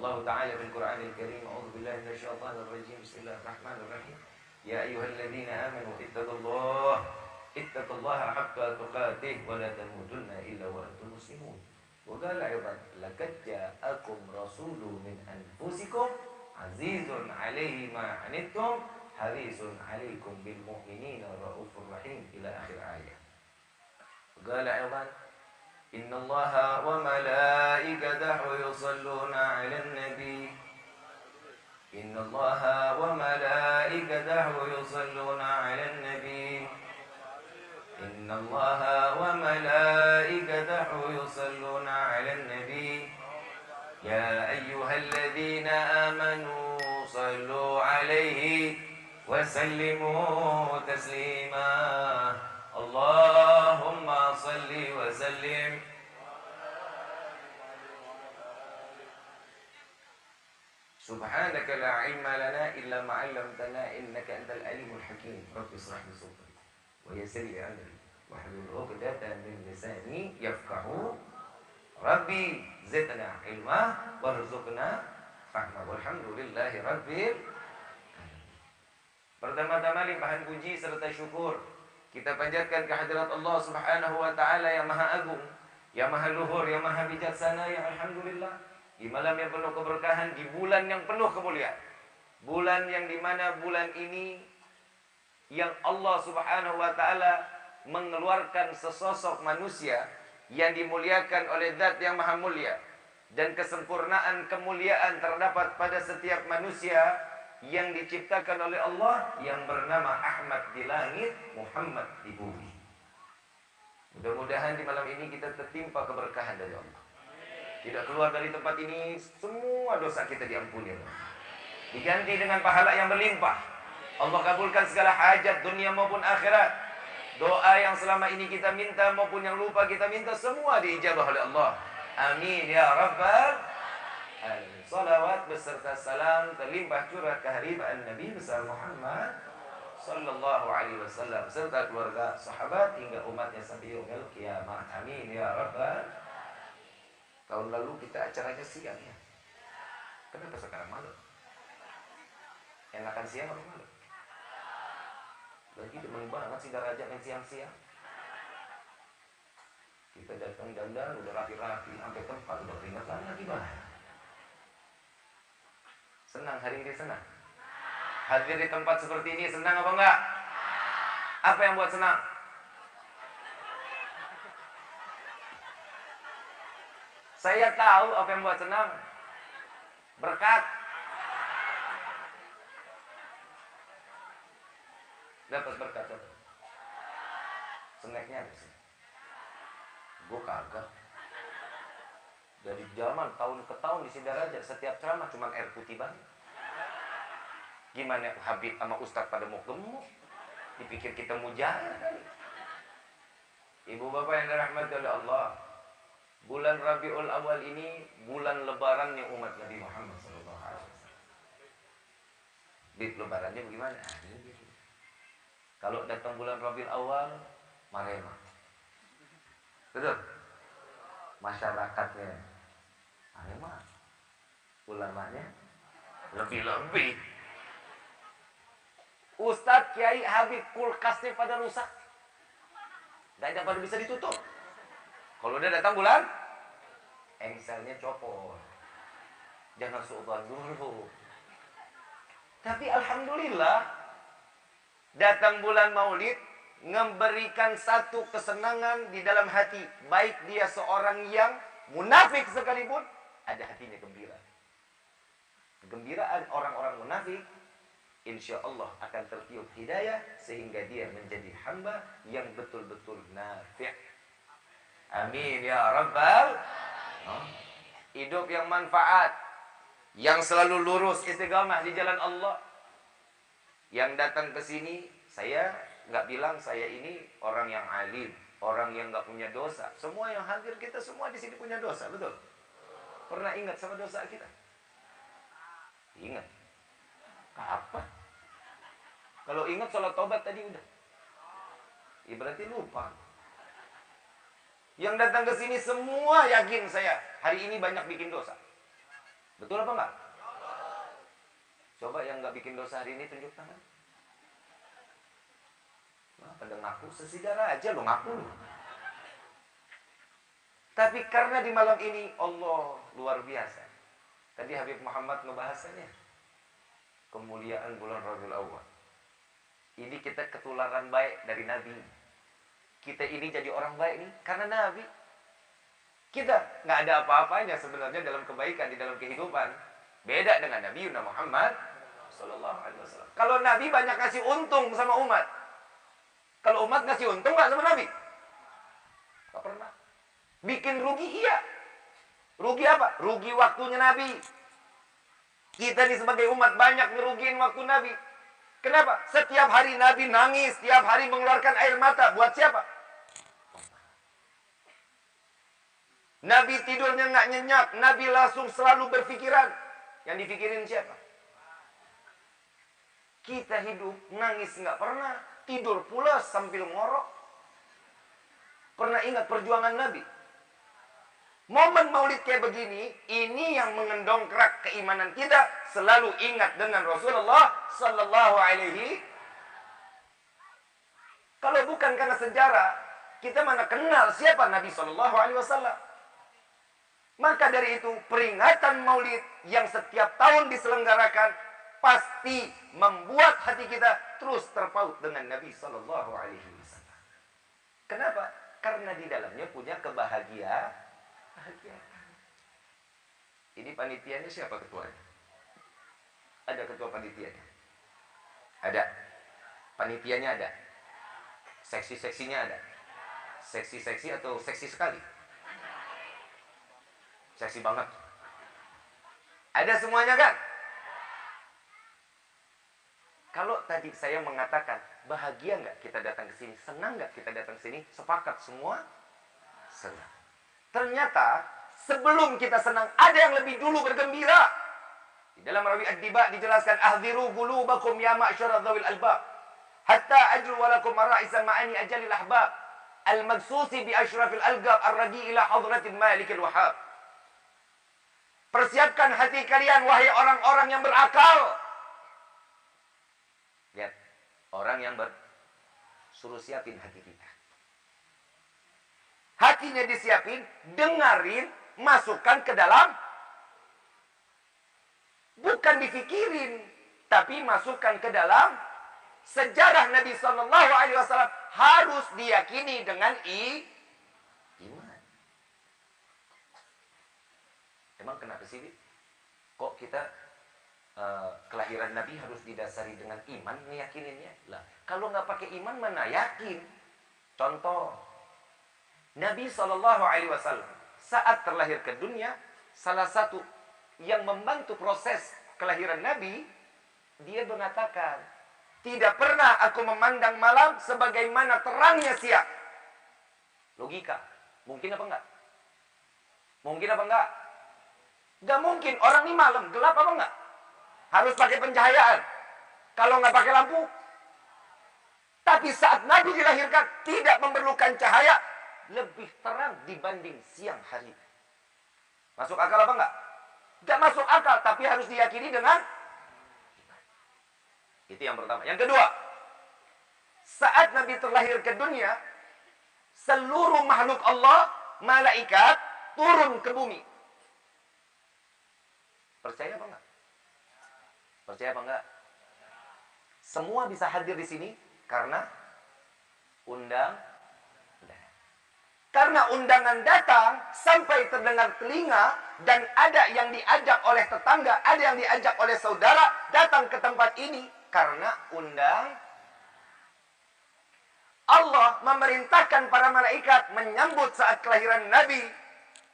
Allah Ta'ala bil Qur'anil Karim, a'udzu billahi minasyaitonir rajim. Bismillahirrahmanirrahim. Ya ayyuhalladzina amanu ittaqullaha haqqa tuqatih wa la tamutunna illa wa antum muslimun. Wa qala aidan laqad ja'akum rasulun min anfusikum azizun 'alaihi ma 'anittum harisun 'alaikum bil mu'minina raufur rahim ila akhir ayat. Wa qala aidan innallaha wa malaikatahu yusalluna 'alan nabi. Innallaha wa malaikatahu yusalluna 'alan nabi. Innallaha wa malaikatahu yusalluna 'alan nabi. Ya ayyuhalladzina amanu sallu 'alaihi wa sallimu taslima. Allahumma salli wa sallim. Subhanaka la ilma lana illa ma 'allamtana innaka antal alimul hakim. Rabbi ishrah li sadri wa yassir li amri wahlul 'uqdatam min lisani yafqahu. Rabbi zidna ilma warzuqna fahma. Walhamdulillahi rabbil alamin. Pertama-tama limpahan puji serta syukur kita panjatkan kehadirat Allah Subhanahu wa taala yang Maha Agung, yang Maha Luhur, yang Maha Bijaksana, yang alhamdulillah di malam yang penuh keberkahan, di bulan yang penuh kemuliaan. Bulan yang dimana bulan ini yang Allah Subhanahu wa taala mengeluarkan sesosok manusia yang dimuliakan oleh Zat yang Maha Mulia, dan kesempurnaan kemuliaan terdapat pada setiap manusia yang diciptakan oleh Allah yang bernama Ahmad di langit, Muhammad di bumi. Mudah-mudahan di malam ini kita tertimpa keberkahan dari Allah. Tidak keluar dari tempat ini semua dosa kita diampuni Allah. Diganti dengan pahala yang berlimpah. Allah kabulkan segala hajat dunia maupun akhirat. Doa yang selama ini kita minta maupun yang lupa kita minta semua diijabah oleh Allah. Amin ya rabbal alamin. Salawat beserta salam terlimpah curah kehadiran Nabi besar Muhammad sallallahu alaihi wasallam serta keluarga, sahabat hingga umatnya sampai yaumil kiamat. Amin ya rabbal. Tahun lalu kita acaranya siang ya. Kenapa sekarang malam? Enakan siang apa malam? Lagi demen banget sih Daraja main siang-siang. Kita datang dandan udah rapi-rapi sampai tempat udah keringetan lagi bah. Senang hari ini, senang. Hadir di tempat seperti ini senang apa enggak? Apa yang buat senang? Saya tahu apa yang buat senang. Berkat. Dapat berkat apa? Snacknya apa sih? Gue kagak. Dari zaman tahun ke tahun di Daraja setiap ceramah cuma air putih banget. Gimana Habib sama Ustadz pada mau gemuk? Dipikir kita mujahid kali. Ibu bapak yang dirahmati oleh Allah, bulan Rabiul Awal ini bulan lebarannya umat Nabi Muhammad SAW. Bib lebarannya bagaimana? Kalau datang bulan Rabiul Awal, marema. Betul? Masyarakatnya marema. Ulamanya lebih-lebih. Ustadz, Kiai, Habib, kulkasnya pada rusak. Tidak pada bisa ditutup. Kalau udah datang bulan, engselnya copot. Jangan suudzon dulu. Tapi alhamdulillah, datang bulan Maulid memberikan satu kesenangan di dalam hati. Baik dia seorang yang munafik sekalipun, ada hatinya gembira. Kegembiraan orang-orang munafik insya Allah akan tertiup hidayah sehingga dia menjadi hamba yang betul-betul nafi'. Amin ya rabbal. Hidup yang manfaat, yang selalu lurus istiqamah di jalan Allah. Yang datang ke sini, saya nggak bilang saya ini orang yang alim, orang yang nggak punya dosa. Semua yang hadir kita semua di sini punya dosa, betul? Pernah ingat sama dosa kita? Ingat. Apa? Kalau ingat sholat tobat tadi udah. Ya berarti lupa. Yang datang ke sini semua yakin saya hari ini banyak bikin dosa. Betul apa enggak? Coba yang nggak bikin dosa hari ini tunjuk tangan. Nah, pada ngaku sesidara aja lo ngaku lo. Tapi karena di malam ini Allah luar biasa. Tadi Habib Muhammad ngebahasanya. Kemuliaan bulan Rabiul Awwal. Ini kita ketularan baik dari Nabi. Kita ini jadi orang baik nih karena Nabi. Kita nggak ada apa-apanya sebenarnya dalam kebaikan di dalam kehidupan. Beda dengan Nabi Muhammad Sallallahu Alaihi Wasallam. Kalau Nabi banyak kasih untung sama umat. Kalau umat ngasih untung nggak sama Nabi? Nggak pernah. Bikin rugi iya. Rugi apa? Rugi waktunya Nabi. Kita nih sebagai umat banyak ngerugiin waktu Nabi. Kenapa? Setiap hari Nabi nangis, setiap hari mengeluarkan air mata. Buat siapa? Nabi tidurnya nggak nyenyak. Nabi langsung selalu berpikiran. Yang dipikirin siapa? Kita hidup nangis nggak pernah, tidur pula sambil ngorok. Pernah ingat perjuangan Nabi? Momen maulid kayak begini, ini yang mengendongkrak keimanan kita. Selalu ingat dengan Rasulullah Sallallahu Alaihi. Kalau bukan karena sejarah, kita mana kenal siapa Nabi Sallallahu Alaihi Wasallam. Maka dari itu peringatan maulid yang setiap tahun diselenggarakan pasti membuat hati kita terus terpaut dengan Nabi Sallallahu Alaihi Wasallam. Kenapa? Karena di dalamnya punya kebahagiaan. Ini panitianya siapa ketuanya? Ada ketua panitianya? Ada. Panitianya ada. Seksi-seksinya ada. Seksi-seksi atau seksi sekali? Seksi banget. Ada semuanya kan? Kalau tadi saya mengatakan bahagia nggak kita datang ke sini, senang nggak kita datang ke sini, sepakat semua senang. Ternyata sebelum kita senang ada yang lebih dulu bergembira. Di dalam Rawi Ad-Diba dijelaskan ahdziru qulubakum ya ma'syara dzawil albab hatta ajru walakum mara'isan ma'ani ajalil ahbab al-magsusi bi asyrafil algab ar-radi ila hadratil malikil wahhab. Persiapkan hati kalian wahai orang-orang yang berakal. Lihat, orang yang suruh siapin hati kita. Hatinya disiapin, dengarin, masukkan ke dalam. Bukan difikirin, tapi masukkan ke dalam. Sejarah Nabi Sallallahu Alaihi Wasallam harus diyakini dengan iman. Emang kenapa sih? Kok kita kelahiran Nabi harus didasari dengan iman meyakininnya? Lah, kalau nggak pakai iman mana yakin? Contoh, Nabi Shallallahu Alaihi Wasallam saat terlahir ke dunia, salah satu yang membantu proses kelahiran Nabi, dia mengatakan, tidak pernah aku memandang malam sebagaimana terangnya siang. Logika, mungkin apa enggak? Mungkin apa enggak? Enggak mungkin, orang ini malam, gelap apa enggak? Harus pakai pencahayaan. Kalau nggak pakai lampu. Tapi saat Nabi dilahirkan, tidak memerlukan cahaya. Lebih terang dibanding siang hari. Masuk akal apa enggak? Enggak masuk akal, tapi harus diyakini dengan iman. Itu yang pertama. Yang kedua, saat Nabi terlahir ke dunia, seluruh makhluk Allah, malaikat, turun ke bumi. Percaya apa enggak? Percaya apa enggak? Semua bisa hadir di sini karena karena undangan datang sampai terdengar telinga dan ada yang diajak oleh tetangga, ada yang diajak oleh saudara datang ke tempat ini karena Allah memerintahkan para malaikat menyambut saat kelahiran Nabi.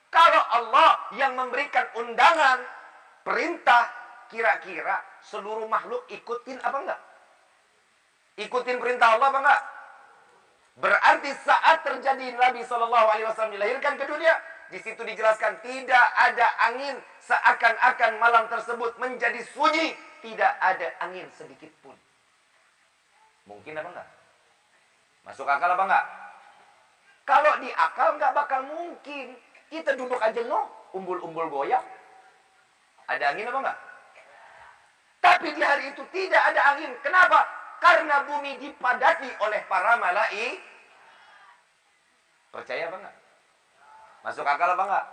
Kalau Allah yang memberikan undangan, perintah, kira-kira seluruh makhluk ikutin apa enggak? Ikutin perintah Allah apa enggak? Berarti saat terjadi Nabi SAW dilahirkan ke dunia, di situ dijelaskan tidak ada angin, seakan-akan malam tersebut menjadi sunyi, tidak ada angin sedikit pun. Mungkin apa enggak? Masuk akal apa enggak? Kalau di akal enggak bakal mungkin. Kita duduk aja umbul-umbul goyang. Ada angin apa enggak? Tapi di hari itu tidak ada angin. Kenapa? Karena bumi dipadati oleh para malaik. Percaya apa enggak? Masuk akal apa enggak?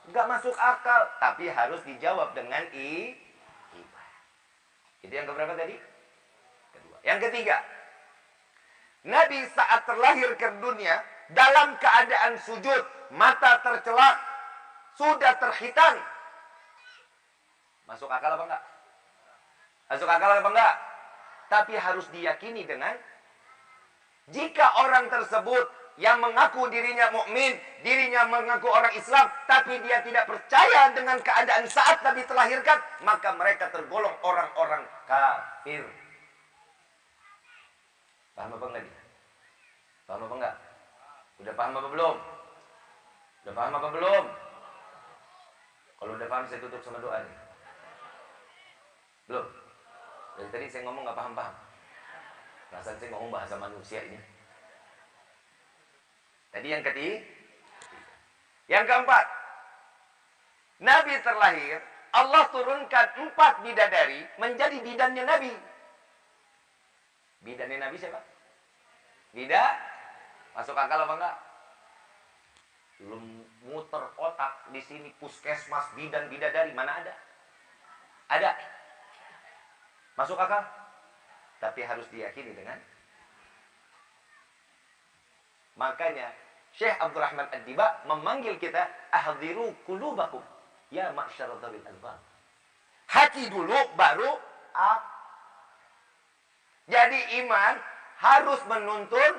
Enggak masuk akal. Tapi harus dijawab dengan iman. Itu yang keberapa tadi? Kedua. Yang ketiga. Nabi saat terlahir ke dunia dalam keadaan sujud, mata tercelak, sudah terhitan. Masuk akal apa enggak? Masuk akal apa enggak? Tapi harus diyakini dengan jika orang tersebut yang mengaku dirinya mukmin, dirinya mengaku orang Islam, tapi dia tidak percaya dengan keadaan saat Nabi terlahirkan, maka mereka tergolong orang-orang kafir. Paham apa enggak dia? Paham apa enggak? Udah paham apa belum? Udah paham apa belum? Kalau udah paham saya tutup sama doa nih. Belum? Dari tadi saya ngomong nggak paham-paham. Perasaan saya ngomong bahasa manusia ini. Tadi yang ketiga. Yang keempat. Nabi terlahir, Allah turunkan 4 bidadari menjadi bidannya Nabi. Bidannya Nabi siapa? Bidah? Masuk akal apa enggak? Belum muter otak di sini puskesmas bidan bidadari mana ada? Ada. Masuk akal? Tapi harus diyakini dengan. Makanya Syekh Abdurrahman Ad-Diba memanggil kita ahdziru qulubakum ya ma'syarad dzawil albab. Hati dulu baru akal. Jadi iman harus menuntun.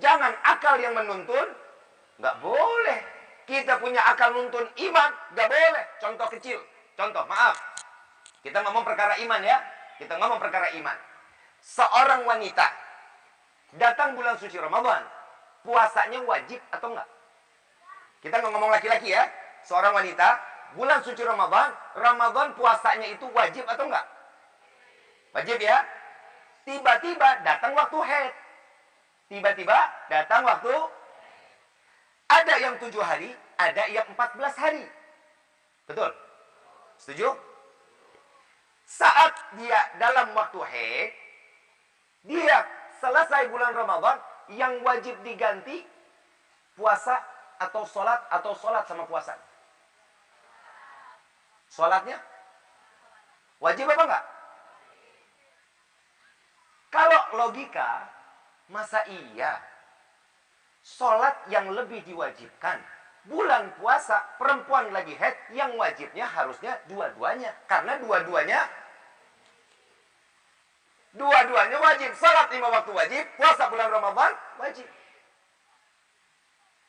Jangan akal yang menuntun. Nggak boleh. Kita punya akal nuntun iman. Nggak boleh. Contoh kecil. Contoh, maaf. Kita ngomong perkara iman ya. Kita ngomong perkara iman. Seorang wanita datang bulan suci Ramadan. Puasanya wajib atau enggak? Kita nggak ngomong laki-laki ya. Seorang wanita bulan suci Ramadan. Ramadan puasanya itu wajib atau enggak? Wajib ya. Tiba-tiba datang waktu haid. Tiba-tiba datang waktu. Ada yang 7 hari. Ada yang 14 hari. Betul? Setuju? Saat dia dalam waktu haid, dia selesai bulan Ramadan, yang wajib diganti puasa atau sholat sama puasa. Sholatnya wajib apa enggak? Kalau logika, masa iya sholat yang lebih diwajibkan bulan puasa, perempuan lagi haid, yang wajibnya harusnya dua-duanya. Karena dua-duanya wajib. Salat 5 waktu wajib, puasa bulan Ramadan wajib.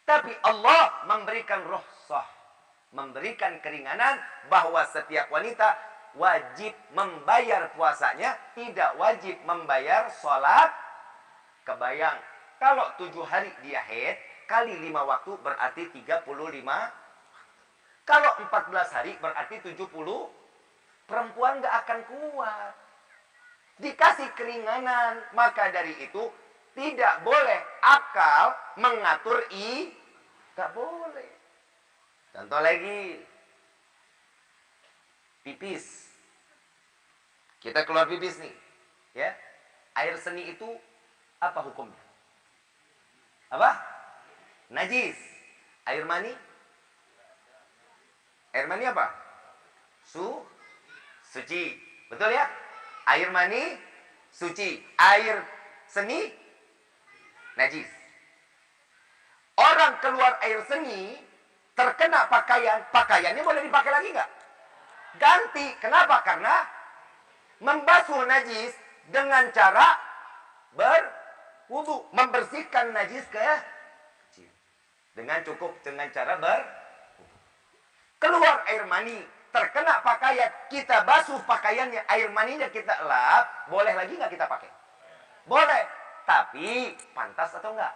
Tapi Allah memberikan rukhsah, memberikan keringanan bahwa setiap wanita wajib membayar puasanya, tidak wajib membayar sholat. Kebayang, kalau 7 hari dia haid, kali 5 waktu berarti 35. Kalau 14 hari berarti 70. Perempuan gak akan kuat. Dikasih keringanan. Maka dari itu tidak boleh akal mengatur gak boleh. Contoh lagi. Pipis. Kita keluar pipis nih. Ya. Air seni itu apa hukumnya? Apa? Najis. Air mani? Air mani apa? Suci. Betul ya? Air mani suci. Air seni najis. Orang keluar air seni terkena pakaian, pakaiannya boleh dipakai lagi nggak? Ganti. Kenapa? Karena membasuh najis dengan cara berwudu, membersihkan najis dengan cara keluar air mani, terkena pakaian, kita basuh pakaiannya, air maninya kita lap, boleh lagi nggak kita pakai? Boleh, tapi pantas atau enggak?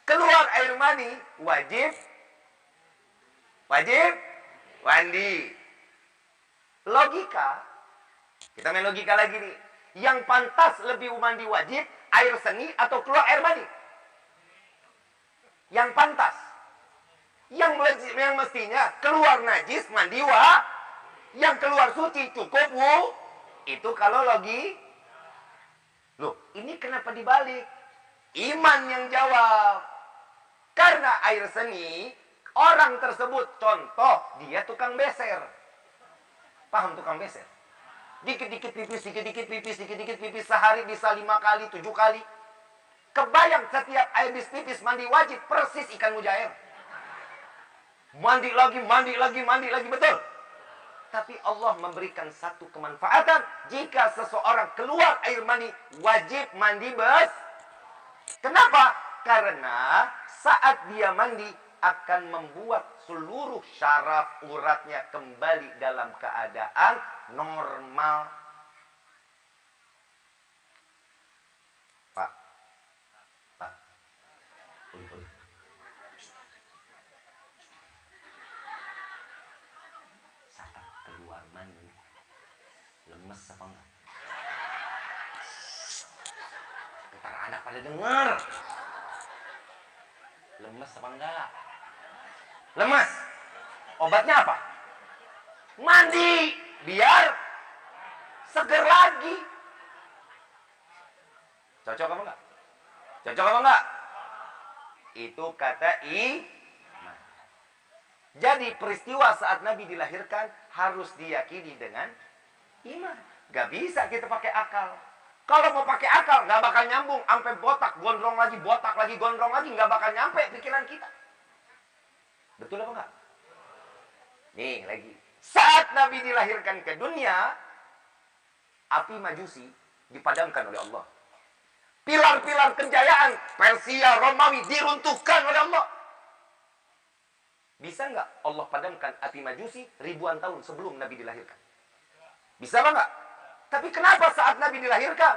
Keluar air mani wajib mandi. Logika, kita main logika lagi nih. Yang pantas lebih mandi wajib air seni atau keluar air mani? Yang pantas. Yang mestinya keluar najis mandi yang keluar suci cukup itu kalau logi. Loh, ini kenapa dibalik? Iman yang jawab. Karena air seni, orang tersebut contoh dia tukang beser. Paham tukang beser? Dikit-dikit pipis, dikit-dikit pipis, dikit-dikit pipis, sehari bisa 5 kali, 7 kali. Kebayang setiap habis pipis mandi wajib persis ikan mujair. Mandi lagi, mandi lagi, mandi lagi, betul. Tapi Allah memberikan satu kemanfaatan. Jika seseorang keluar air mani, wajib mandi Kenapa? Karena saat dia mandi akan membuat seluruh syaraf uratnya kembali dalam keadaan normal. Pak. Lemes apa enggak? Ntar anak pada denger. Lemes apa enggak? Lemes. Obatnya apa? Mandi. Biar seger lagi. Cocok apa enggak? Cocok apa enggak? Itu kata iman. Jadi peristiwa saat Nabi dilahirkan harus diyakini dengan iman. Gak bisa kita pakai akal. Kalau mau pakai akal, gak bakal nyambung. Sampai botak, gondrong lagi, gondrong lagi. Gak bakal nyampe pikiran kita. Betul apa enggak? Nih lagi. Saat Nabi dilahirkan ke dunia, api Majusi dipadamkan oleh Allah. Pilar-pilar kejayaan Persia, Romawi diruntuhkan oleh Allah. Bisa nggak Allah padamkan api Majusi ribuan tahun sebelum Nabi dilahirkan? Bisa apa enggak? Tapi kenapa saat Nabi dilahirkan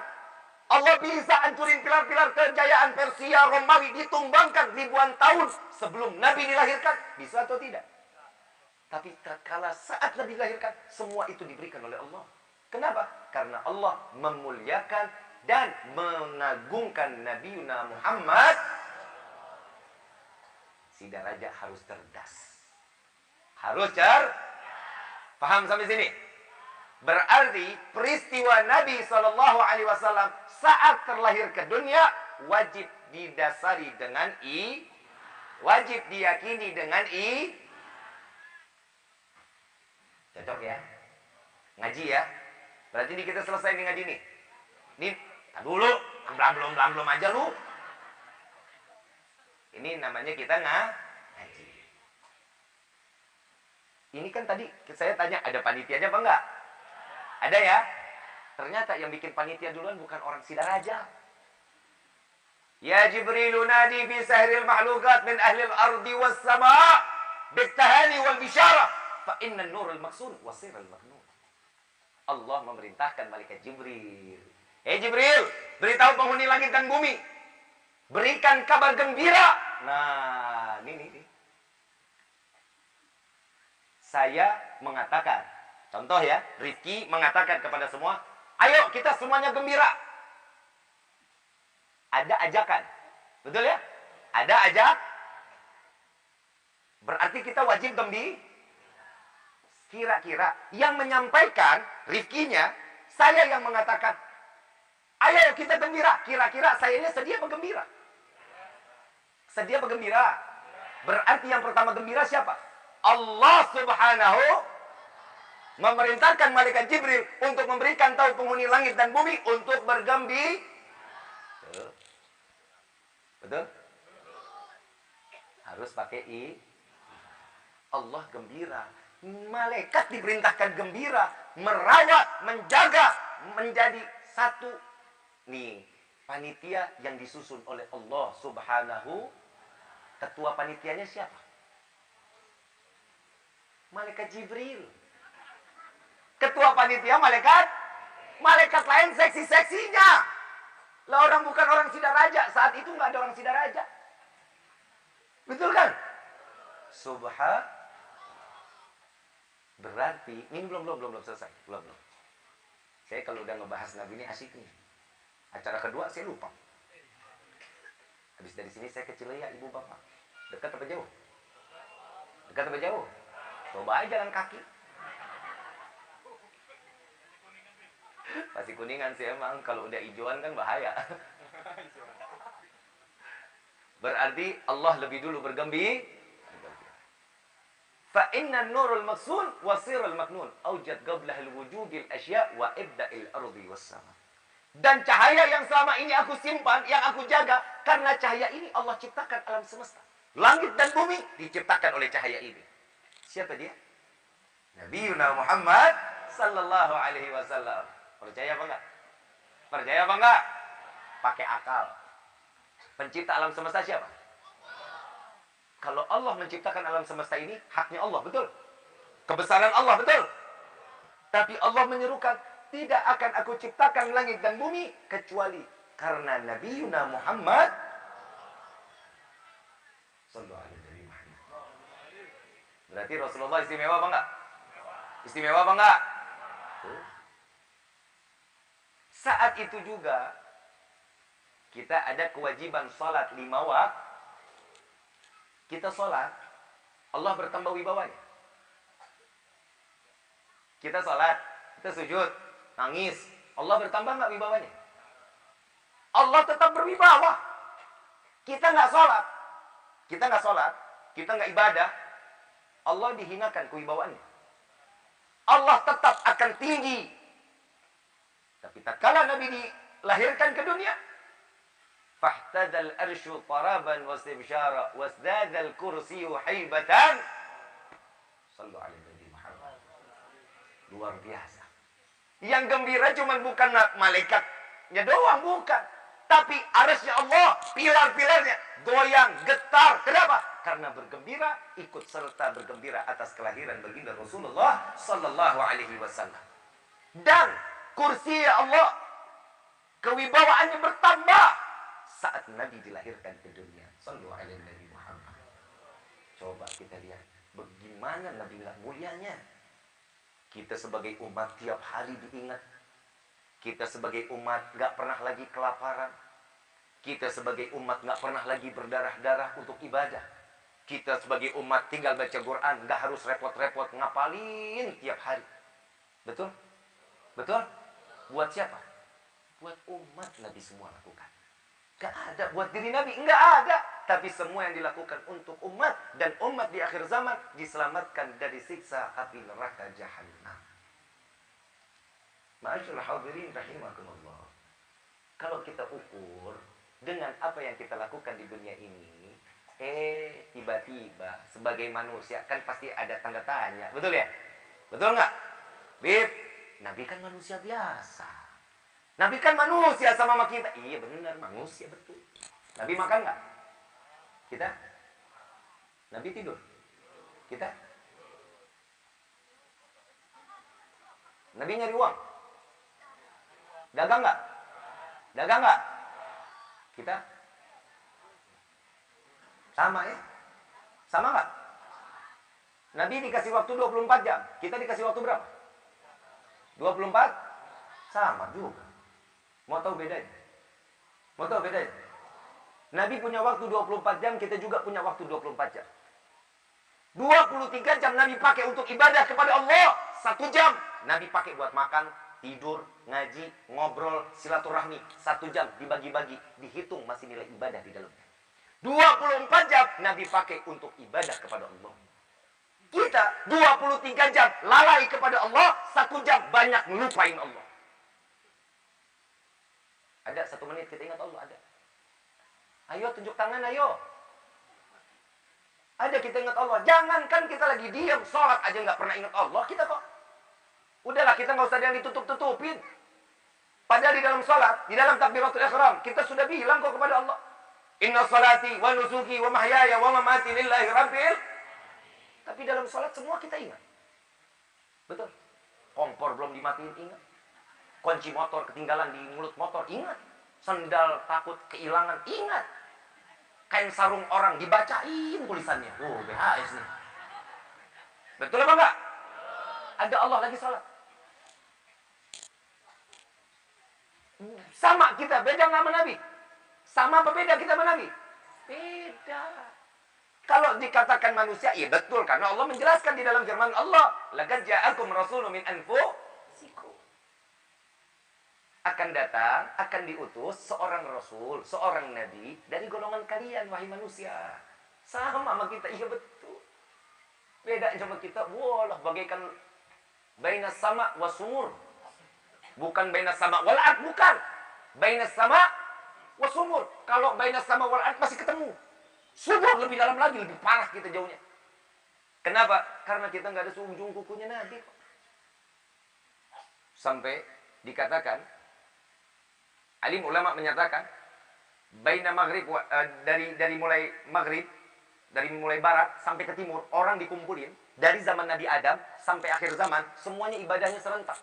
Allah bisa hancurin pilar-pilar kejayaan Persia, Romawi ditumbangkan ribuan tahun sebelum Nabi dilahirkan? Bisa atau tidak? Tapi tatkala saat Nabi dilahirkan, semua itu diberikan oleh Allah. Kenapa? Karena Allah memuliakan dan mengagungkan Nabi Muhammad. Si daraja harus cerdas. Harus paham sampai sini? Berarti peristiwa Nabi SAW saat terlahir ke dunia wajib didasari dengan wajib diyakini dengan Cocok ya? Ngaji ya? Berarti ini kita selesai nih ngaji nih. Nih, dulu belum aja lu. Ini namanya kita ngaji. Ini kan tadi saya tanya ada panitianya apa enggak? Ada ya? Ternyata yang bikin panitia duluan bukan orang Sidaraja. Ya Jibrilu nadi fi sahril mahlukat min ahli al-ardi was sama' bitahani wal bisyarah fa inna nurul maksud wasirul maknun. Allah memerintahkan malaikat Jibril. Jibril, beritahu penghuni langit dan bumi. Berikan kabar gembira. Nah, ini. Saya mengatakan, contoh ya, Rifki mengatakan kepada semua, ayo kita semuanya gembira. Ada ajakan. Betul ya? Ada ajak. Berarti kita wajib gembira. Kira-kira yang menyampaikan Rifkinya, saya yang mengatakan, ayo kita gembira. Kira-kira saya ini sedia bergembira. Sedia bergembira. Berarti yang pertama gembira siapa? Allah Subhanahu memerintahkan malaikat Jibril untuk memberikan tahu penghuni langit dan bumi untuk bergembira. Betul? Harus pakai Allah gembira. Malaikat diperintahkan gembira, merawat, menjaga, menjadi satu. Nih, panitia yang disusun oleh Allah Subhanahu. Ketua panitianya siapa? Malaikat Jibril. Ketua panitia malaikat lain seksi-seksinya. Lah orang bukan orang Sidaraja. Saat itu nggak ada orang Sidaraja. Betul kan? Berarti ini belum selesai. Belum. Saya kalau udah ngebahas Nabi ini asik nih. Acara kedua saya lupa. Habis dari sini saya ke Cilea, ibu bapak. Dekat apa jauh? Dekat apa jauh? Coba aja jalan kaki. Masih kuningan sih emang. Kalau udah hijauan kan bahaya. Berarti Allah lebih dulu bergembira. Fa inna nurul maksun wasirul maknun aujad qablahal wujudil asya wa ibda'il ardi was sama. Dan cahaya yang selama ini aku simpan, yang aku jaga, karena cahaya ini Allah ciptakan alam semesta. Langit dan bumi diciptakan oleh cahaya ini. Siapa dia? Nabi Muhammad sallallahu alaihi wasallam. Percaya apa enggak? Percaya apa enggak? Pakai akal. Pencipta alam semesta siapa? Kalau Allah menciptakan alam semesta ini, haknya Allah, betul? Kebesaran Allah, betul? Tapi Allah menyerukan, tidak akan aku ciptakan langit dan bumi, kecuali karena Nabi Muhammad sallallahu alaihi wasallam. Berarti Rasulullah istimewa apa enggak? Istimewa apa enggak? Saat itu juga, kita ada kewajiban salat 5 waktu. Kita sholat, Allah bertambah wibawanya. Kita sholat, kita sujud, nangis, Allah bertambah nggak wibawanya? Allah tetap berwibawa. Kita nggak sholat, kita nggak ibadah, Allah dihinakan kewibawaannya. Allah tetap akan tinggi. Tapi tatkala Nabi dilahirkan ke dunia, fahtadal arsyu taraban wastibsyara wasdadal kursiyu haibatan. Sallu alaihi Nabi Muhammad. Luar biasa. Yang gembira cuma bukan malaikatnya doang, bukan. Tapi arsy Allah, pilar-pilarnya goyang, getar. Kenapa? Karena bergembira, ikut serta bergembira atas kelahiran baginda Rasulullah sallallahu alaihi wasallam. Dan kursi Allah, kewibawaannya bertambah saat Nabi dilahirkan ke dunia. Sallallahu alaihi Nabi Muhammad. Coba kita lihat bagaimana Nabi mulianya. Kita sebagai umat tiap hari diingat. Kita sebagai umat gak pernah lagi kelaparan. Kita sebagai umat gak pernah lagi berdarah-darah untuk ibadah. Kita sebagai umat tinggal baca Quran, gak harus repot-repot ngapalin tiap hari. Betul? Betul? Buat siapa? Buat umat Nabi semua lakukan. Gak ada buat diri Nabi, enggak ada. Tapi semua yang dilakukan untuk umat, dan umat di akhir zaman diselamatkan dari siksa api neraka jahannam. Ma'asyiral hadirin rahimakumullah. Kalau kita ukur dengan apa yang kita lakukan di dunia ini, tiba-tiba sebagai manusia kan pasti ada tanda tanya, betul ya? Betul nggak? Bib, Nabi kan manusia biasa. Nabi kan manusia sama kita. Iya benar, manusia betul. Nabi makan nggak? Kita? Nabi tidur? Kita? Nabi nyari uang? Dagang nggak? Dagang nggak? Kita? Sama ya? Sama nggak? Nabi dikasih waktu 24 jam. Kita dikasih waktu berapa? 24? Sama juga. Mau tahu bedanya? Mau tahu bedanya? Nabi punya waktu 24 jam, kita juga punya waktu 24 jam. 23 jam Nabi pakai untuk ibadah kepada Allah. 1 jam Nabi pakai buat makan, tidur, ngaji, ngobrol, silaturahmi. 1 jam dibagi-bagi, dihitung masih nilai ibadah di dalamnya. 24 jam Nabi pakai untuk ibadah kepada Allah. Kita 23 jam lalai kepada Allah, 1 jam banyak ngelupain Allah. Ada 1 menit kita ingat Allah, ada. Ayo tunjuk tangan, ayo. Ada kita ingat Allah. Jangankan kita lagi diam, sholat aja nggak pernah ingat Allah kita kok. Udahlah, kita nggak usah ada yang ditutup-tutupin. Padahal di dalam sholat, di dalam takbiratul ihram, kita sudah bilang kok kepada Allah, inna salati wa nusuki wa mahyaya wa mamati lillahi rabbil. Tapi dalam sholat semua kita ingat. Betul. Kompor belum dimatiin, ingat. Kunci motor ketinggalan di mulut motor, ingat. Sendal takut kehilangan, ingat. Kain sarung orang dibacain tulisannya. Oh, BHS nih. Betul apa enggak? Ada Allah lagi sholat. Sama kita, beda nggak sama Nabi? Sama apa beda kita sama Nabi? Beda. Kalau dikatakan manusia, iya betul. Karena Allah menjelaskan di dalam firman Allah. Laqad ja'akum rasulun min anfusikum. Akan datang, akan diutus seorang rasul, seorang nabi dari golongan kalian, wahai manusia. Sama sama kita, iya betul. Beda sama kita, walah bagaikan bainas sama wasumur. Bukan bainas sama wal ard, bukan. Bainas sama wasumur. Kalau bainas sama wal ard masih ketemu. Sumur lebih dalam lagi, lebih parah kita jauhnya. Kenapa? Karena kita nggak ada seujung kukunya Nabi. Sampai dikatakan, alim ulama menyatakan, baina maghrib dari mulai maghrib, dari mulai barat sampai ke timur, orang dikumpulin dari zaman Nabi Adam sampai akhir zaman, semuanya ibadahnya serentak.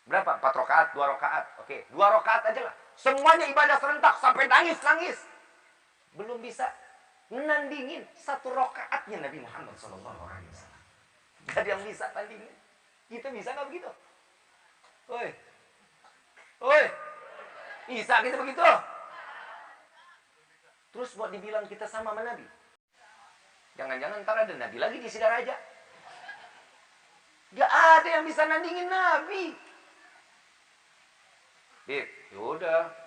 Berapa? 4 rakaat, 2 rakaat. Oke, 2 rakaat aja lah. Semuanya ibadah serentak sampai nangis-nangis. Belum bisa nandingin 1 rakaatnya Nabi Muhammad SAW. Gak ada yang bisa tandingin. Kita bisa nggak begitu? Oi, oi, bisa kita begitu? Terus buat dibilang kita sama sama Nabi. Jangan-jangan ntar ada Nabi lagi di Sidaraja. Gak ada yang bisa nandingin Nabi. Yaudah.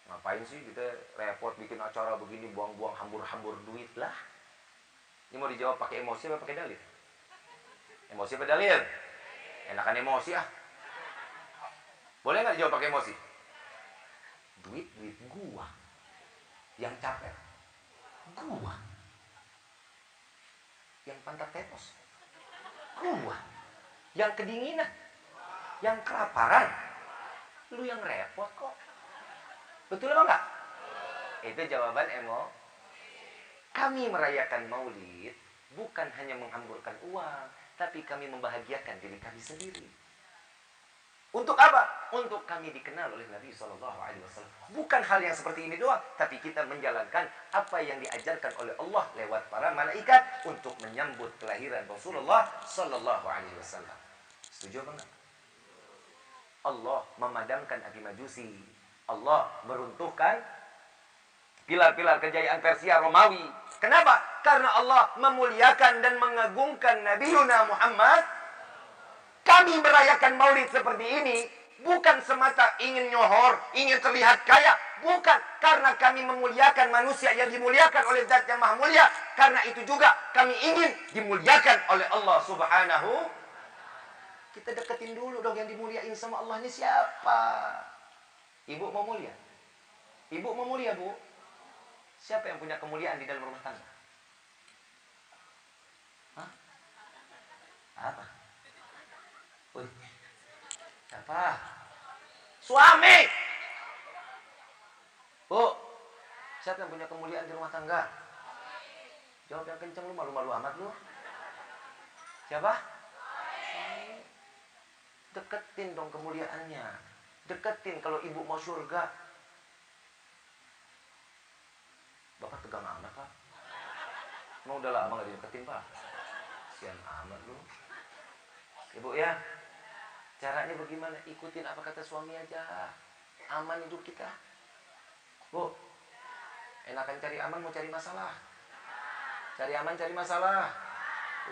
Ngapain sih kita repot bikin acara begini, buang-buang hambur-hambur duit lah. Ini mau dijawab pakai emosi apa pakai dalil? Emosi apa dalil? Enakan emosi ah. Boleh nggak dijawab pakai emosi? Duit gua. Yang capek gua. Yang pantat tetos gua. Yang kedinginan, yang kelaparan, lu yang repot kok. Betul apa enggak? Itu jawaban Kami merayakan maulid bukan hanya menghamburkan uang, tapi kami membahagiakan diri kami sendiri. Untuk apa? Untuk kami dikenal oleh Nabi SAW. Bukan hal yang seperti ini doang, tapi kita menjalankan apa yang diajarkan oleh Allah lewat para malaikat untuk menyambut kelahiran Rasulullah SAW. Setuju apa enggak? Allah memadamkan api majusi. Allah meruntuhkan pilar-pilar kejayaan Persia Romawi. Kenapa? Karena Allah memuliakan dan mengagungkan Nabi Muhammad. Kami merayakan maulid seperti ini bukan semata ingin nyohor, ingin terlihat kaya. Bukan. Karena kami memuliakan manusia yang dimuliakan oleh Zat yang Maha Mulia. Karena itu juga kami ingin dimuliakan oleh Allah Subhanahu. Kita deketin dulu dong yang dimuliain sama Allah ini siapa? Ibu mau mulia? Ibu mau mulia, Bu? Siapa yang punya kemuliaan di dalam rumah tangga? Hah? Apa? Wih. Siapa? Suami! Bu, siapa yang punya kemuliaan di rumah tangga? Jawab yang kenceng, lu malu-malu amat lu. Siapa? Deketin dong kemuliaannya. Deketin kalau ibu mau surga. Bapak tegang amat, Pak. Mau udah lama gak dideketin, Pak. Kasian amat lu. Ibu ya, caranya bagaimana? Ikutin apa kata suami aja. Aman hidup kita. Bu, enakan cari aman mau cari masalah? Cari aman cari masalah.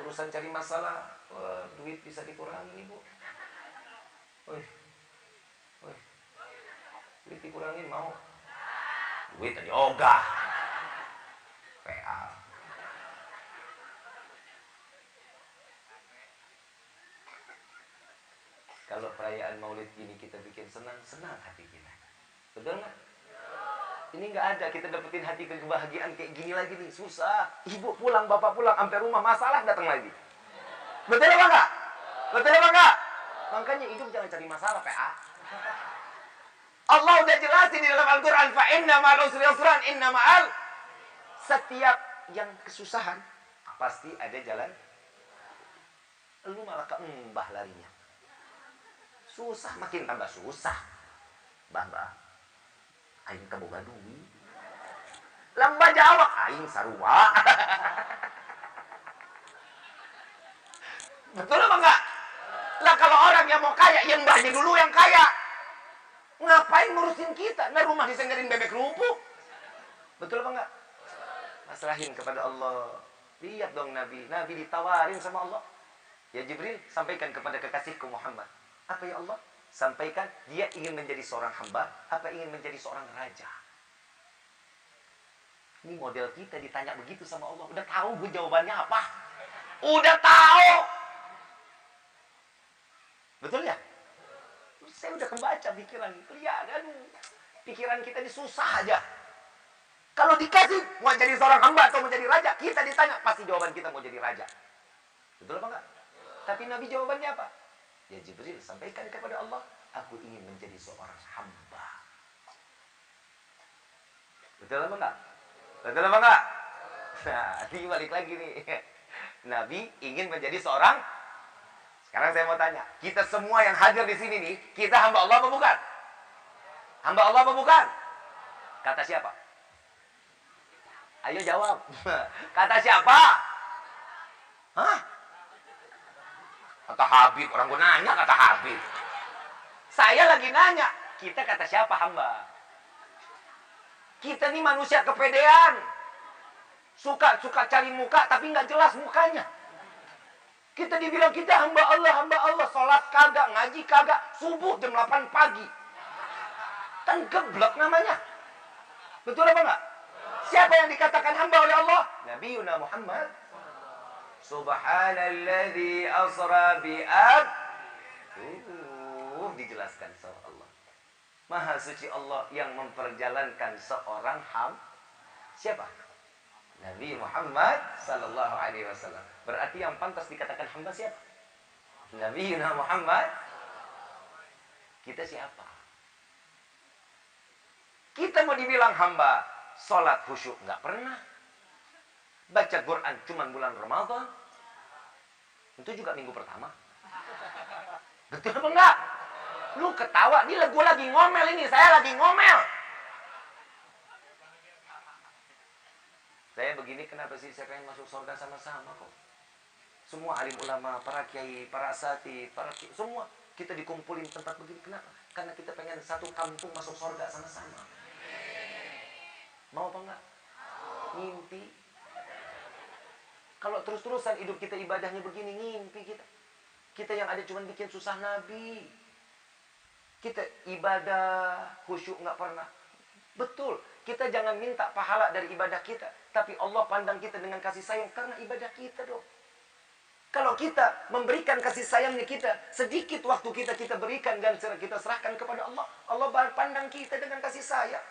Urusan cari masalah. Wah, duit bisa dikurangi, Bu. Woi. Woi, duit dikurangin mau? Duit tadi ogah. PA. Kalau perayaan maulid ini kita bikin senang hati kita. Betul nggak? Ini nggak ada kita dapetin hati kebahagiaan kayak gini lagi nih. Susah. Ibu pulang, bapak pulang, sampai rumah masalah datang lagi. Betul apa nggak? Betul apa nggak? Makanya hidup jangan cari masalah, PA. Allah udah jelasin di dalam Al-Quran, fa inna ma'al usri yusran, inna ma'al. Setiap yang kesusahan pasti ada jalan. Lu malah keembah larinya. Susah makin tambah susah. Mbah, aing kaboga duit. Lamba Jawa aing sarua. Betul apa enggak? Lah kalau orang yang mau kaya, yang mbahnya dulu yang kaya. Ngapain ngurusin kita? Nah rumah disenggerin bebek kerupuk. Betul apa enggak? Pasrahin kepada Allah. Lihat dong Nabi. Nabi ditawarin sama Allah. Ya Jibril, sampaikan kepada kekasihku Muhammad. Apa ya Allah? Sampaikan dia ingin menjadi seorang hamba, apa ingin menjadi seorang raja. Ini model kita ditanya begitu sama Allah. Udah tahu gue jawabannya apa? Udah tahu. Betul ya? Saya udah kebaca pikiran. Lihat, aduh. Pikiran kita ini susah aja. Kalau dikasih mau jadi seorang hamba atau menjadi raja, kita ditanya pasti jawaban kita mau jadi raja. Betul apa enggak? Tapi Nabi jawabannya apa? Ya Jibril, sampaikan kepada Allah, aku ingin menjadi seorang hamba. Betul apa enggak? Betul apa enggak? Nah, ini balik lagi nih. Nabi ingin menjadi seorang. Sekarang saya mau tanya, kita semua yang hadir di sini nih, kita hamba Allah apa bukan? Hamba Allah apa bukan? Kata siapa? Ayo jawab. Kata siapa? Hah? Kata Habib. Orang gue nanya kata Habib. Saya lagi nanya. Kita kata siapa hamba? Kita nih manusia kepedean. Suka cari muka tapi nggak jelas mukanya. Kita dibilang kita hamba Allah, hamba Allah. Sholat kagak, ngaji kagak. Subuh jam 8 pagi. Kan geblek namanya. Betul apa enggak? Siapa yang dikatakan hamba oleh Allah? Nabi Muhammad. Subhanalladzi asra bi'ab. Dijelaskan sama Allah. Maha suci Allah yang memperjalankan seorang siapa? Nabi Muhammad sallallahu alaihi wasallam. Berarti yang pantas dikatakan hamba siapa? Nabi Muhammad. Kita siapa? Kita mau dibilang hamba, sholat khusyuk nggak pernah. Baca Quran cuma bulan Ramadan. Itu juga minggu pertama. Betul apa enggak? Lu ketawa, ini gue lagi ngomel ini. Saya lagi ngomel. Saya begini kenapa sih? Saya pengen masuk surga sama-sama kok. Semua alim ulama, para kiai, para asatidz, semua kita dikumpulin tempat begini. Kenapa? Karena kita pengen satu kampung masuk surga sama-sama. Mau apa enggak? Ngimpi. Kalau terus-terusan hidup kita ibadahnya begini, ngimpi kita. Kita yang ada cuma bikin susah Nabi. Kita ibadah, khusyuk nggak pernah. Betul, kita jangan minta pahala dari ibadah kita. Tapi Allah pandang kita dengan kasih sayang karena ibadah kita dong. Kalau kita memberikan kasih sayangnya kita, sedikit waktu kita berikan dan kita serahkan kepada Allah. Allah pandang kita dengan kasih sayang.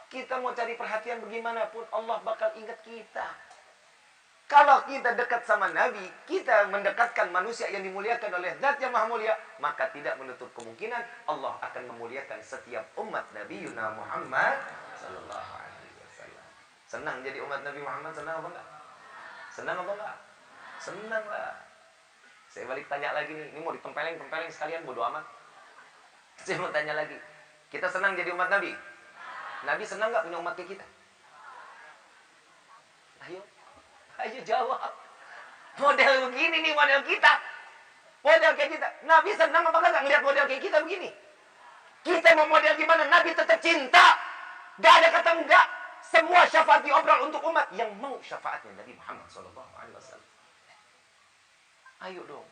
Kita mau cari perhatian bagaimanapun, Allah bakal ingat kita. Kalau kita dekat sama Nabi, kita mendekatkan manusia yang dimuliakan oleh Zat yang Maha Mulia, maka tidak menutup kemungkinan Allah akan memuliakan setiap umat Nabi Muhammad sallallahu alaihi wasallam. Senang jadi umat Nabi Muhammad, senang apa enggak? Senang apa enggak? Senang lah. Saya balik tanya lagi nih, ini mau ditempeleng sekalian, bodo amat. Saya mau tanya lagi, kita senang jadi umat Nabi? Nabi senang nggak punya umat kayak kita? Ayo jawab. Model begini nih model kita. Model kayak kita. Nabi senang apa enggak ngeliat model kayak kita begini? Kita mau model gimana? Nabi tetap cinta. Gak ada kata enggak. Semua syafaat diobrol untuk umat yang mau syafaatnya Nabi Muhammad SAW. Ayo dong.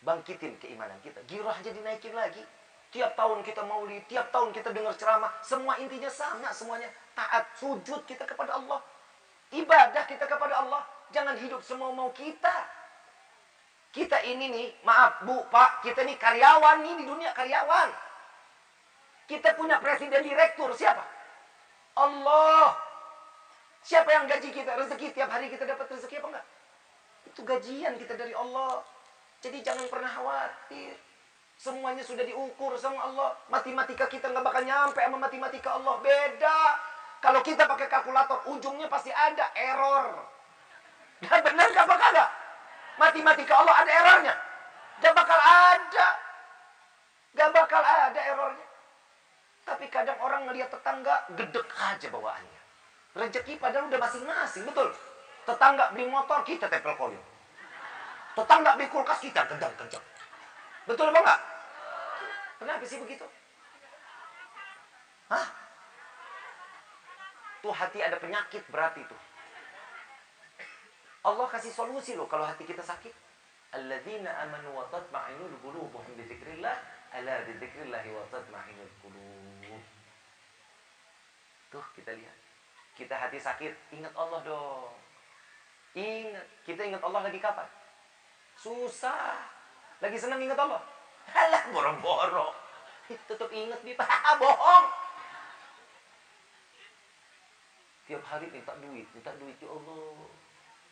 Bangkitin keimanan kita. Girah aja dinaikin lagi. Tiap tahun kita maulid, tiap tahun kita dengar ceramah. Semua intinya sama semuanya. Taat, sujud kita kepada Allah. Ibadah kita kepada Allah. Jangan hidup semau-mau kita. Kita ini nih, maaf Bu, Pak, kita nih karyawan nih di dunia, karyawan. Kita punya presiden direktur, siapa? Allah. Siapa yang gaji kita? Rezeki, tiap hari kita dapat rezeki apa enggak? Itu gajian kita dari Allah. Jadi jangan pernah khawatir. Semuanya sudah diukur sama Allah. Matematika kita nggak bakal nyampe sama matematika Allah. Beda. Kalau kita pakai kalkulator, ujungnya pasti ada error. Dan benar nggak bakal ada. Matematika Allah ada errornya. Nggak bakal ada. Nggak bakal ada errornya. Tapi kadang orang ngelihat tetangga, gedek aja bawaannya. Rezeki padahal udah masing-masing, betul. Tetangga beli motor, kita tempel koyo. Tetangga beli kulkas, kita kencang-kencang. Betul apa enggak? Kenapa sih begitu? Hah? Tuh hati ada penyakit berarti tuh. Allah kasih solusi loh kalau hati kita sakit. Alladzina amanu wa tatma'innul qulubuhum bi dzikrillah, ala bi dzikrillah wa tatma'innul qulub. Tuh kita lihat. Kita hati sakit, ingat Allah dong. Ingat, kita ingat Allah lagi kapan? Susah. Lagi senang ingat Allah. Halah boro-boro. Tetap ingat di bohong. Tiap hari minta duit ya Allah.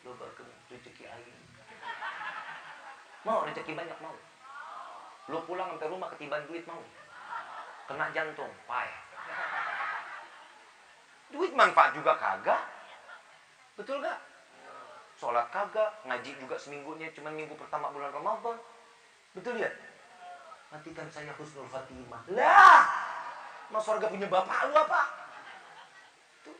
Lobakan rezeki aing. Mau rezeki banyak mau. Lu pulang sampai rumah ketiban duit mau. Kena jantung, payah. Duit manfaat juga kagak. Betul gak? Sholat kagak, ngaji juga seminggunya cuma minggu pertama bulan Ramadan. Betul ya? Matikan saya husnul khatimah. Lah, mas surga punya bapak lu apa? Tuh.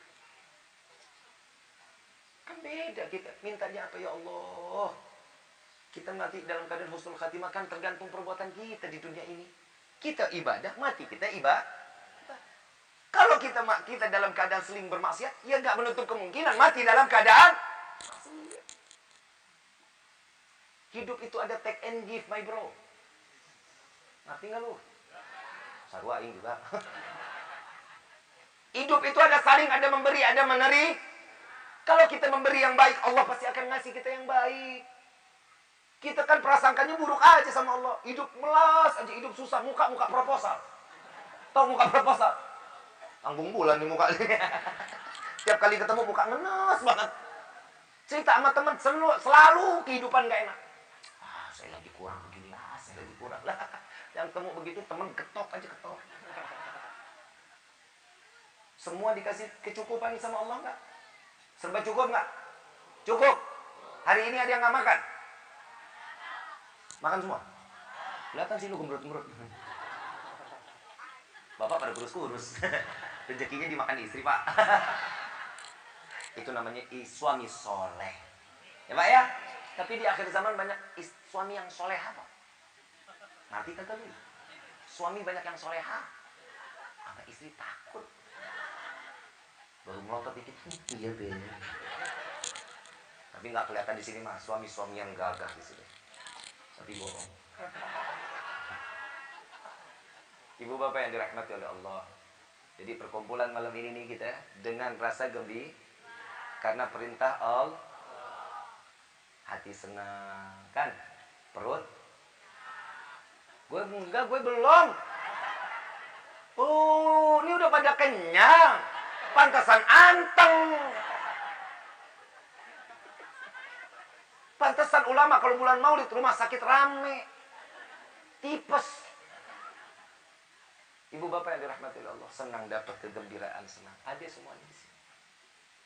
Kan beda kita. Mintanya apa ya Allah? Kita mati dalam keadaan husnul khatimah kan tergantung perbuatan kita di dunia ini. Kita ibadah, mati kita ibadah. Kalau kita dalam keadaan seling bermaksiat, ya gak menutup kemungkinan mati dalam keadaan maksiat. Hidup itu ada take and give, my bro. Ngerti gak lu? Sarwa aing juga. Hidup itu ada saling, ada memberi, ada meneri. Kalau kita memberi yang baik, Allah pasti akan ngasih kita yang baik. Kita kan prasangkanya buruk aja sama Allah. Hidup melas aja, hidup susah. Muka proposal. Tahu muka proposal? Tanggung bulan di muka. Tiap kali ketemu muka ngenes banget. Cerita sama teman selalu kehidupan gak enak. Saya lagi kurang begini lah, saya lagi kurang lah. Yang ketemu begitu teman ketok aja ketok. Semua dikasih kecukupan sama Allah nggak? Serba cukup nggak? Cukup. Hari ini ada yang nggak makan? Makan semua? Kelihatan sih lu gembrot-gembrot. Bapak pada kurus-kurus. Rezekinya dimakan istri, Pak. Itu namanya suami soleh. Ya Pak ya? Tapi di akhir zaman banyak suami yang soleha, Pak. Ngerti kagak lu? Suami banyak yang soleha. Sama istri takut. Baru melotot dikit. Iya bener. Tapi nggak kelihatan di sini mah suami-suami yang gagah di sini. Tapi bohong. Ibu bapak yang dirahmati oleh Allah. Jadi perkumpulan malam ini nih kita dengan rasa gembira karena perintah Allah. Hati senang kan? Perut? Gue enggak, gue belum. Oh, ini udah pada kenyang. Pantasan anteng. Pantasan ulama kalau bulan Maulid rumah sakit rame. Tipes. Ibu bapak yang dirahmati Allah, senang dapat kegembiraan, senang. Ada semuanya di sini.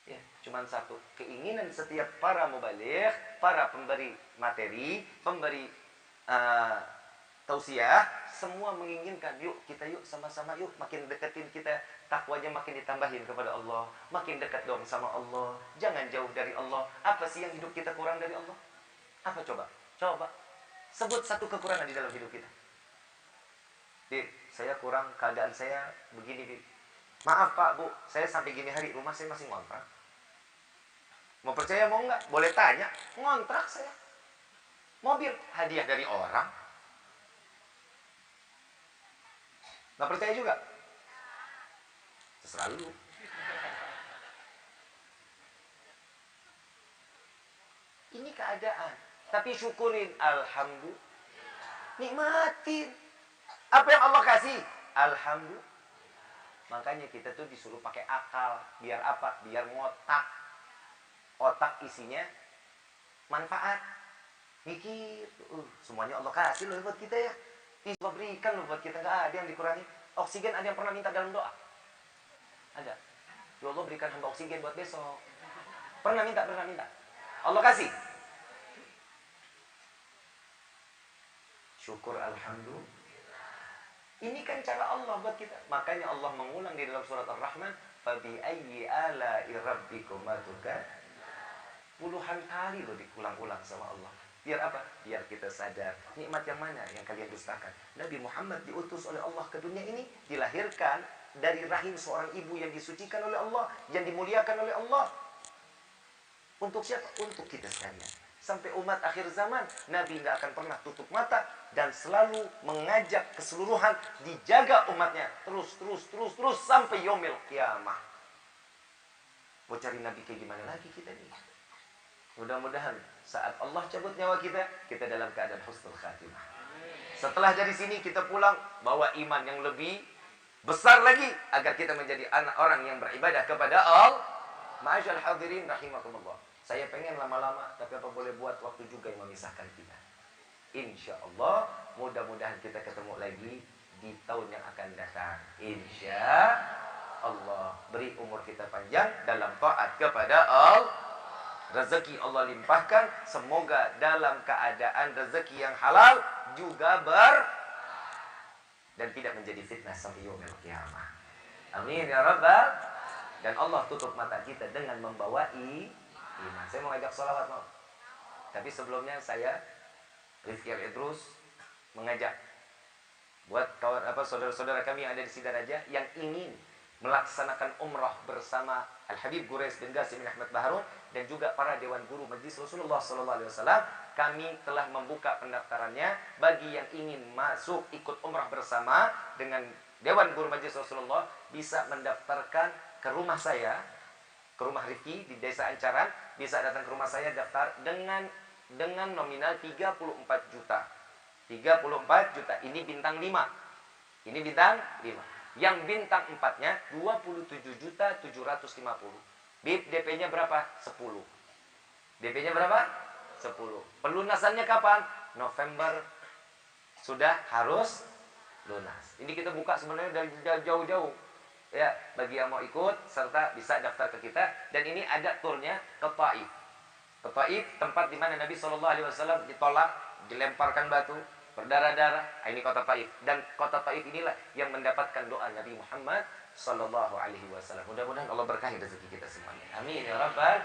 Ya, cuman satu, keinginan setiap para mubaligh, para pemberi materi, pemberi tausiah, semua menginginkan, yuk kita yuk sama-sama yuk makin deketin kita, takwanya makin ditambahin kepada Allah, makin dekat dong sama Allah, jangan jauh dari Allah. Apa sih yang hidup kita kurang dari Allah? Apa coba? Coba sebut satu kekurangan di dalam hidup kita. Bib, saya kurang, keadaan saya begini, Bib. Maaf Pak, Bu, saya sampai gini hari rumah saya masih ngontrak. Mau percaya mau nggak? Boleh tanya. Ngontrak saya. Mobil hadiah dari orang. Nggak percaya juga? Terserah lu. Ini keadaan. Tapi syukurin. Alhamdulillah. Nikmatin. Apa yang Allah kasih? Alhamdulillah. Makanya kita tuh disuruh pakai akal. Biar apa? Biar ngotak. Otak isinya manfaat. Mikir. Semuanya Allah kasih loh buat kita ya. Ini Allah berikan loh buat kita. Nggak ada yang dikurangi. Oksigen ada yang pernah minta dalam doa? Ada. Ya Allah berikan hamba oksigen buat besok. Pernah minta? Allah kasih. Syukur alhamdulillah. Ini kan cara Allah buat kita. Makanya Allah mengulang di dalam surat Ar-Rahman, "Fabi ayyi ala'i rabbikuma tukadziban." Puluhan kali loh diulang-ulang sama Allah. Biar apa? Biar kita sadar nikmat yang mana yang kalian dustakan. Nabi Muhammad diutus oleh Allah ke dunia ini, dilahirkan dari rahim seorang ibu yang disucikan oleh Allah, yang dimuliakan oleh Allah. Untuk siapa? Untuk kita sekalian. Sampai umat akhir zaman, Nabi tidak akan pernah tutup mata dan selalu mengajak keseluruhan dijaga umatnya terus sampai yaumil kiamah. Mau cari Nabi kayak gimana lagi kita nih? Mudah-mudahan saat Allah cabut nyawa kita, kita dalam keadaan husnul khatimah. Setelah dari sini kita pulang bawa iman yang lebih besar lagi agar kita menjadi anak orang yang beribadah kepada Allah. Ma'asyal hadirin rahimakumullah. Saya pengen lama-lama, tapi apa boleh buat, waktu juga yang memisahkan kita. Insya Allah, mudah-mudahan kita ketemu lagi di tahun yang akan datang. Insya Allah, beri umur kita panjang dalam taat kepada Allah. Rezeki Allah limpahkan, semoga dalam keadaan rezeki yang halal juga dan tidak menjadi fitnah sampai yaumil qiyamah. Amin ya rabbal. Dan Allah tutup mata kita dengan membawa iman. Saya mau ngajak sholawat mau. Tapi sebelumnya saya Rifki Al-Idrus mengajak buat kawan saudara-saudara kami yang ada di Sidaraja yang ingin melaksanakan umrah bersama Al-Habib Quraish bin Qasim bin Ahmad Baharun dan juga para dewan guru Majlis Rasulullah sallallahu alaihi wasallam, kami telah membuka pendaftarannya bagi yang ingin masuk ikut umrah bersama dengan dewan guru Majlis Rasulullah. Bisa mendaftarkan ke rumah saya, ke rumah Rifki di Desa Ancaran, bisa datang ke rumah saya daftar dengan nominal 34 juta. 34 juta. Ini bintang 5. Ini bintang 5. Yang bintang 4-nya 27.750. DP-nya berapa? 10. DP-nya berapa? 10. Pelunasannya kapan? November sudah harus lunas. Ini kita buka sebenarnya dari jauh-jauh. Ya, bagi yang mau ikut serta bisa daftar ke kita. Dan ini ada turnya ke Taif. Ke Taif, tempat di mana Nabi SAW ditolak, dilemparkan batu, berdarah-darah. Ini kota Taif. Dan kota Taif inilah yang mendapatkan doa Nabi Muhammad SAW. Mudah-mudahan Allah berkahi rezeki kita semuanya. Amin ya rabbal.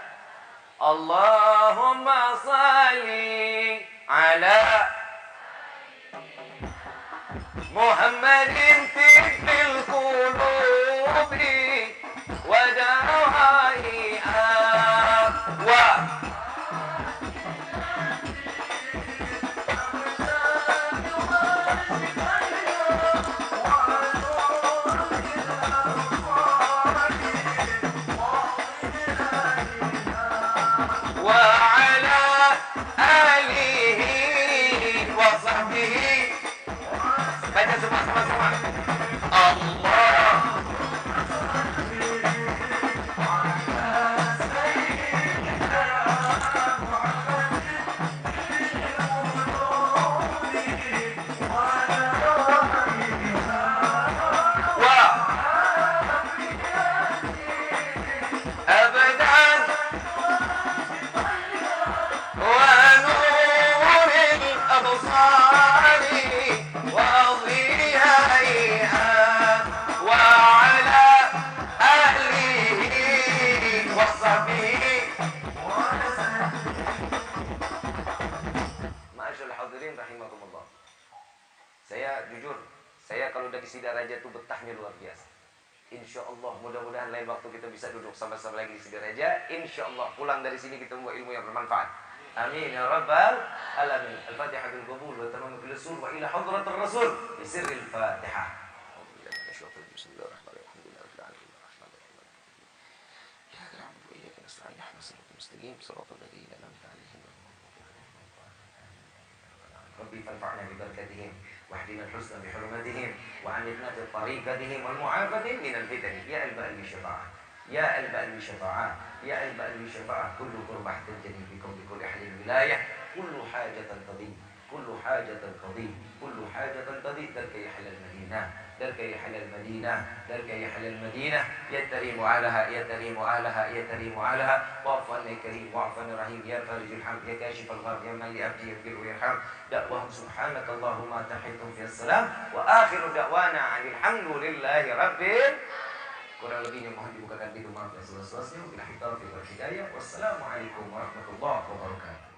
Allahumma salli ala Muhammadin fil qulubi wa dawaiha wa baca semua. Allah. Saya kalau udah di Sidaraja tuh betahnya luar biasa. Insya Allah mudah-mudahan lain waktu kita bisa duduk sama-sama lagi di Sidaraja. Insya Allah pulang dari sini kita membawa ilmu yang bermanfaat. Amin ya rabbal alamin. Al-Fatihah bil qabul wa tamam bil usul wa ila hadratir rasul bi sirril Fatihah. Bismillahirrahmanirrahim. Rabbi fanfa'na bi barakatihim واهدنا الحسنى بحرمتهم وعمتنا بطريقتهم والمعافاة من الفتن يا الباء بالشفاعة يا الباء بالشفاعة يا الباء بالشفاعة كل قربة تنجلي بكم بكل أهل الولاية كل حاجة تضيء كل حاجة تضيء كل حاجة تضيء درك يحل المدينة درك يحل المدينة درك يحل المدينة يتريم عليها يتريم عليها يتريم عليها واعف عنا كريم واعف عنا رحيم يا فارج الحمد يا كاشف الغم يا من لأبدي يغفر ويرحم دعواهم سبحانك اللهم تحيتهم في السلام وآخر دعوانا عن الحمد لله رب kurang lebihnya mohon dibukakan pintu maaf dan seluas-luasnya. Wabillahi taufiq wal hidayah. Wassalamualaikum warahmatullahi wabarakatuh.